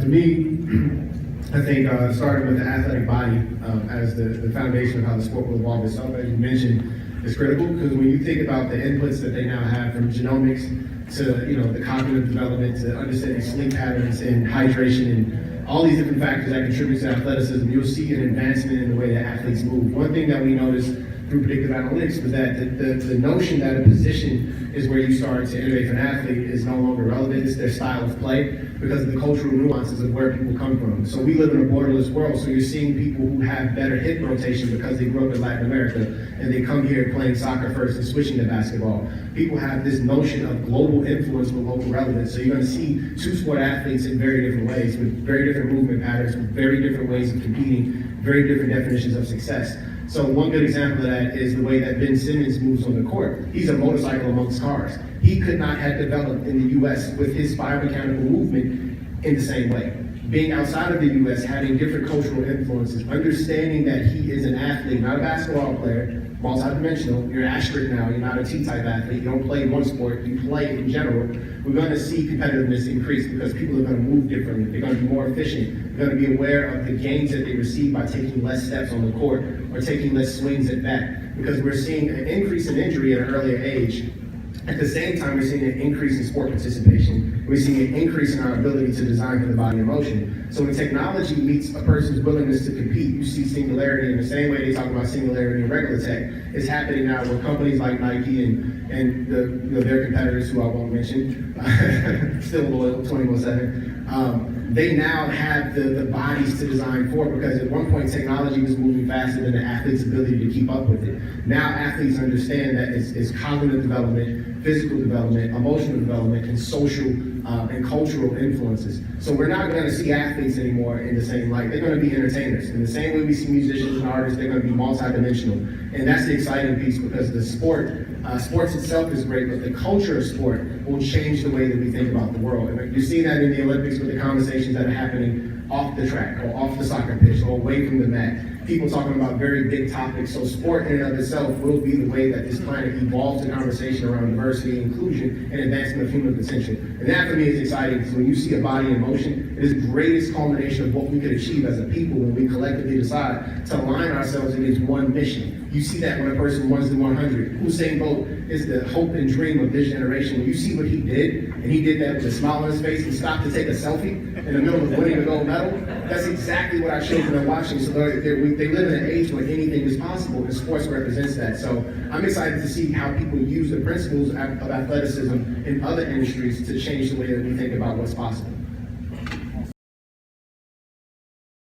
To me, I think starting with the athletic body as the foundation of how the sport will evolve itself, as you mentioned, is critical, because when you think about the inputs that they now have from genomics to the cognitive development to understanding sleep patterns and hydration and all these different factors that contribute to athleticism, you'll see an advancement in the way that athletes move. One thing that we noticed through predictive analytics was that the notion that a position is where you start to innovate for an athlete is no longer relevant. It's their style of play because of the cultural nuances of where people come from. So we live in a borderless world, so you're seeing people who have better hip rotation because they grew up in Latin America and they come here playing soccer first and switching to basketball. People have this notion of global influence with local relevance. So you're going to see two sport athletes in very different ways, with very different movement patterns, with very different ways of competing, very different definitions of success. So one good example of that is the way that Ben Simmons moves on the court. He's a motorcycle amongst cars. He could not have developed in the U.S. with his biomechanical movement in the same way. Being outside of the U.S., having different cultural influences, understanding that he is an athlete, not a basketball player, multidimensional. You're an asterisk now. You're not a T-type athlete. You don't play one sport. You play in general. We're going to see competitiveness increase because people are going to move differently. They're going to be more efficient. They're going to be aware of the gains that they receive by taking less steps on the court or taking less swings at bat, because we're seeing an increase in injury at an earlier age. At the same time, we're seeing an increase in sport participation. We're seeing an increase in our ability to design for the body in motion. So when technology meets a person's willingness to compete, you see singularity in the same way they talk about singularity in regular tech. It's happening now with companies like Nike and their competitors, who I won't mention, still loyal 24/7. They now have the bodies to design for it, because at one point technology was moving faster than the athlete's ability to keep up with it. Now athletes understand that it's cognitive development, physical development, emotional development, and social and cultural influences. So we're not going to see athletes anymore in the same light. They're going to be entertainers. In the same way we see musicians and artists, they're going to be multidimensional. And that's the exciting piece, because the sports itself is great, but the culture of sport will change the way that we think about the world. And you're seeing that in the Olympics with the conversations that are happening off the track or off the soccer pitch or away from the mat. People talking about very big topics. So sport in and of itself will be the way that this planet evolves the conversation around diversity, inclusion, and advancement of human potential. And that for me is exciting, because when you see a body in motion, it is the greatest culmination of what we could achieve as a people when we collectively decide to align ourselves against one mission. You see that when a person runs the 100. Usain Bolt is the hope and dream of this generation. When you see what he did, and he did that with a smile on his face and stopped to take a selfie in the middle of winning a gold medal, that's exactly what our children are watching. So they live in an age when anything is possible, and sports represents that. So I'm excited to see how people use the principles of athleticism in other industries to change the way that we think about what's possible.